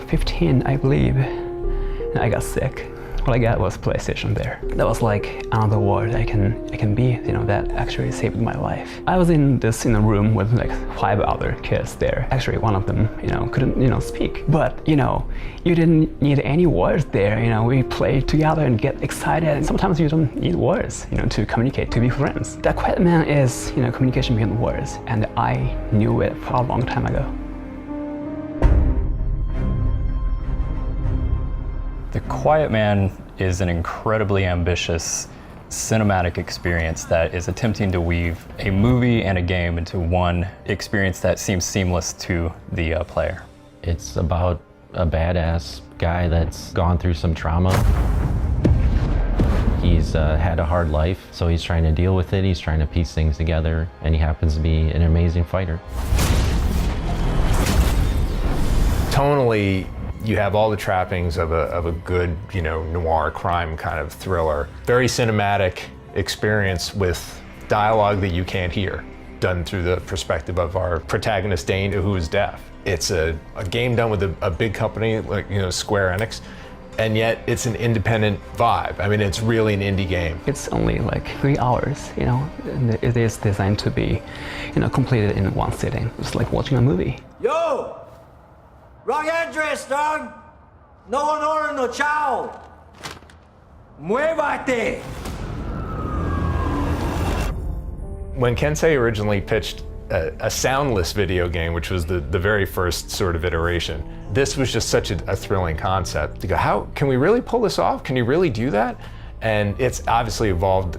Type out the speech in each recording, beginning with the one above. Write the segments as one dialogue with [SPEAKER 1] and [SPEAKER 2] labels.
[SPEAKER 1] 15, I believe, and I got sick. What I got was PlayStation there. That was like another world I can be, that actually saved my life. I was in a room with like 5 other kids there. Actually, one of them, couldn't, speak. But, you didn't need any words there, we played together and get excited. And sometimes you don't need words, to communicate, to be friends. The Quiet Man is, communication beyond words. And I knew it for a long time ago.
[SPEAKER 2] The Quiet Man is an incredibly ambitious cinematic experience that is attempting to weave a movie and a game into one experience that seems seamless to the player.
[SPEAKER 3] It's about a badass guy that's gone through some trauma. He's had a hard life, so he's trying to deal with it, he's trying to piece things together, and he happens to be an amazing fighter.
[SPEAKER 4] Tonally, you have all the trappings of a good, noir crime kind of thriller. Very cinematic experience with dialogue that you can't hear, done through the perspective of our protagonist Dane, who is deaf. It's a game done with a big company like Square Enix, and yet it's an independent vibe. I mean, it's really an indie game.
[SPEAKER 1] It's only like 3 hours, and it is designed to be, completed in one sitting. It's like watching a movie.
[SPEAKER 5] Yo! Wrong address, dog! No one ordered no chow! Muévate!
[SPEAKER 4] When KENSEI originally pitched a soundless video game, which was the very first sort of iteration, this was just such a thrilling concept. To go, how can we really pull this off? Can you really do that? And it's obviously evolved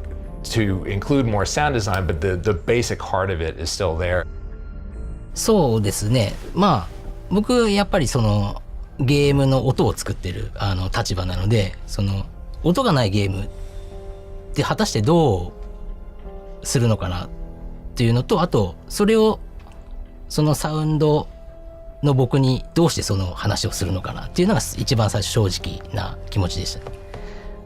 [SPEAKER 4] to include more sound design, but the basic heart of it is still there.
[SPEAKER 6] そうですね。僕やっぱりそのゲームの音を作ってる立場なので、その音がないゲームって果たしてどうするのかなっていうのと、あとそれをそのサウンドの僕にどうしてその話をするのかなっていうのが一番最初正直な気持ちでした。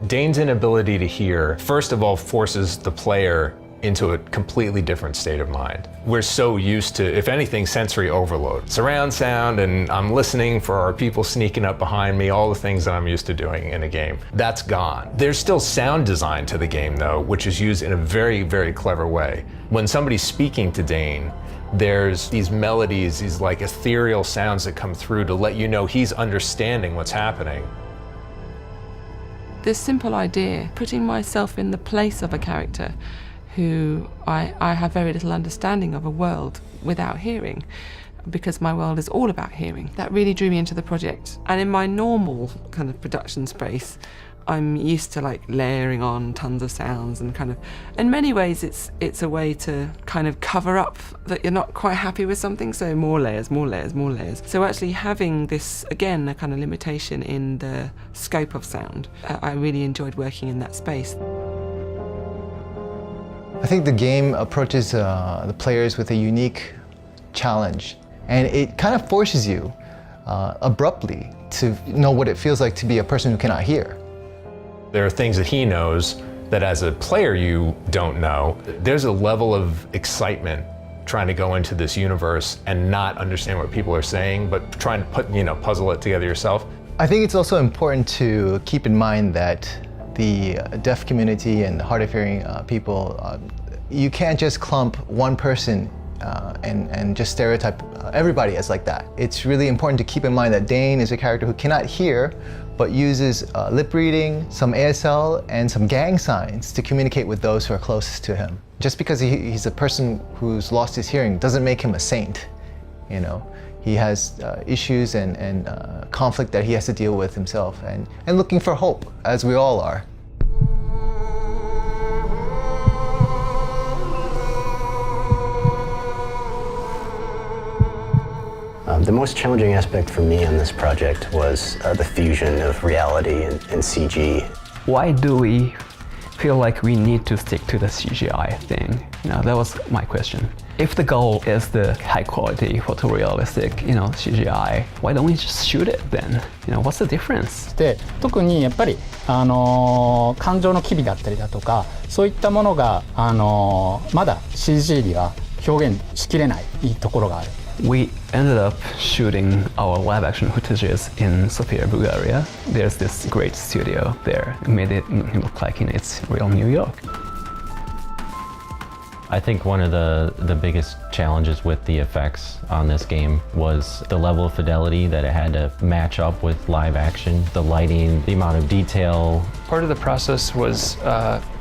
[SPEAKER 4] Dane's inability to hear, first of all, forces the player into a completely different state of mind. We're so used to, if anything, sensory overload. Surround sound, and I'm listening for our people sneaking up behind me, all the things that I'm used to doing in a game. That's gone. There's still sound design to the game though, which is used in a very, very clever way. When somebody's speaking to Dane, there's these melodies, these like ethereal sounds that come through to let you know he's understanding what's happening.
[SPEAKER 7] This simple idea, putting myself in the place of a character who I have very little understanding of a world without hearing, because my world is all about hearing. That really drew me into the project. And in my normal kind of production space, I'm used to like layering on tons of sounds and kind of, in many ways it's a way to kind of cover up that you're not quite happy with something, so more layers, more layers, more layers. So actually having this, again, a kind of limitation in the scope of sound, I really enjoyed working in that space.
[SPEAKER 8] I think the game approaches the players with a unique challenge, and it kind of forces you abruptly to know what it feels like to be a person who cannot hear.
[SPEAKER 4] There are things that he knows that as a player you don't know. There's a level of excitement trying to go into this universe and not understand what people are saying, but trying to put, puzzle it together yourself.
[SPEAKER 8] I think it's also important to keep in mind that the deaf community and hard of hearing people, you can't just clump one person and just stereotype everybody as like that. It's really important to keep in mind that Dane is a character who cannot hear, but uses lip reading, some ASL, and some gang signs to communicate with those who are closest to him. Just because he's a person who's lost his hearing doesn't make him a saint, He has issues and conflict that he has to deal with himself, and looking for hope, as we all are.
[SPEAKER 9] The most challenging aspect for me on this project was the fusion of reality and CG.
[SPEAKER 1] Why do we feel like we need to stick to the CGI thing? That was my question. If the goal is the high quality photorealistic, CGI, why don't we just shoot it then? What's the difference?
[SPEAKER 10] で、特にやっぱり感情の機微だったりだとか、そういったものがまだ CG には表現しきれないところがある。
[SPEAKER 1] We ended up shooting our live action footages in Sofia, Bulgaria. There's this great studio there. It made it look like it's real New York.
[SPEAKER 3] I think one of the biggest challenges with the effects on this game was the level of fidelity that it had to match up with live action, the lighting, the amount of detail.
[SPEAKER 11] Part of the process was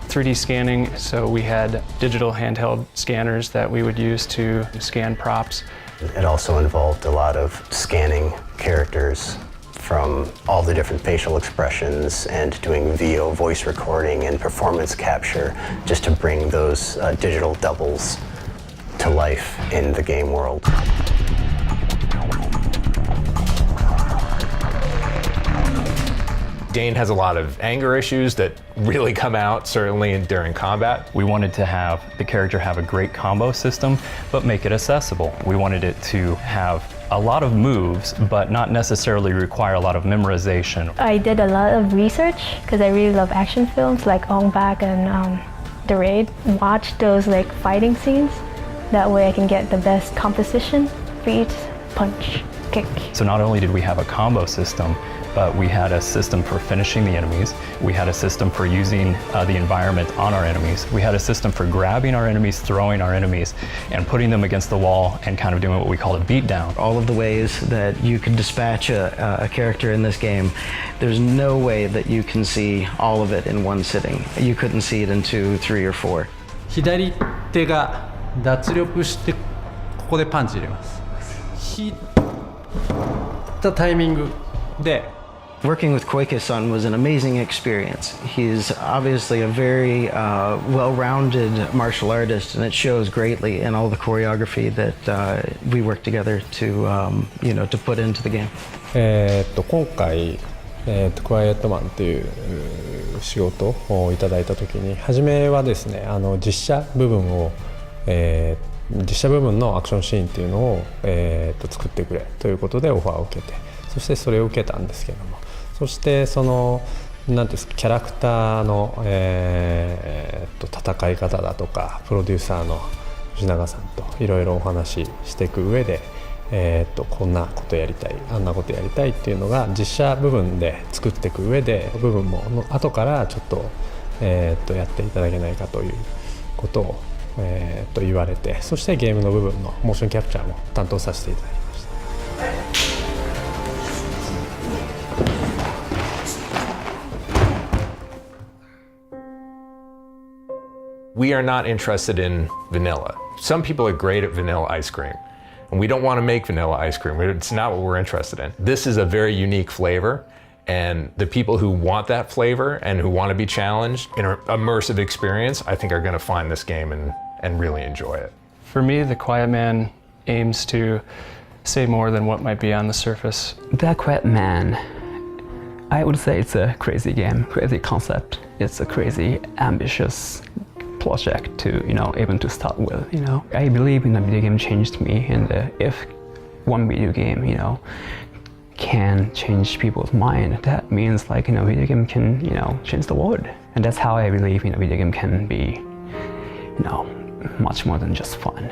[SPEAKER 11] 3D scanning, so we had digital handheld scanners that we would use to scan props.
[SPEAKER 9] It also involved a lot of scanning characters from all the different facial expressions and doing VO voice recording and performance capture just to bring those digital doubles to life in the game world.
[SPEAKER 4] Dane has a lot of anger issues that really come out, certainly during combat.
[SPEAKER 2] We wanted to have the character have a great combo system, but make it accessible. We wanted it to have a lot of moves, but not necessarily require a lot of memorization.
[SPEAKER 12] I did a lot of research because I really love action films like Ong Bak and The Raid. Watch those like fighting scenes. That way I can get the best composition for each punch, kick.
[SPEAKER 2] So not only did we have a combo system, but we had a system for finishing the enemies. We had a system for using the environment on our enemies. We had a system for grabbing our enemies, throwing our enemies, and putting them against the wall and kind of doing what we call a beatdown.
[SPEAKER 13] All of the ways that you can dispatch a character in this game, there's no way that you can see all of it in one sitting. You couldn't see it in 2, 3, or 4.
[SPEAKER 14] 左手が脱力してここでパンチ入れます。引いたタイミングで
[SPEAKER 13] Working with KOIKE-san was an amazing experience. He's obviously a very well-rounded martial artist, and it shows greatly in all the choreography that we worked together to, to put into the game.
[SPEAKER 15] 今回、クワイエットマンという仕事をいただいたときに、初めはですね、実写部分を、実写部分のアクションシーンっていうのを、作ってくれということでオファーを受けて、そしてそれを受けたんですけれども、そしてその何ですかキャラクターの、戦い方だとかプロデューサーの藤永さんといろいろお話ししていく上で、こんなことやりたいあんなことやりたいっていうのが実写部分で作っていく上で部分も後からちょっと、やっていただけないかということを、言われて、そしてゲームの部分のモーションキャプチャーも担当させていただきました。
[SPEAKER 4] We are not interested in vanilla. Some people are great at vanilla ice cream, and we don't want to make vanilla ice cream. It's not what we're interested in. This is a very unique flavor, and the people who want that flavor and who want to be challenged in an immersive experience, I think are going to find this game and really enjoy it.
[SPEAKER 11] For me, The Quiet Man aims to say more than what might be on the surface.
[SPEAKER 1] The Quiet Man, I would say it's a crazy game, crazy concept. It's a crazy, ambitious project to, even to start with, I believe in a video game changed me, and if one video game, can change people's mind, that means like, video game can, change the world. And that's how I believe, video game can be, much more than just fun.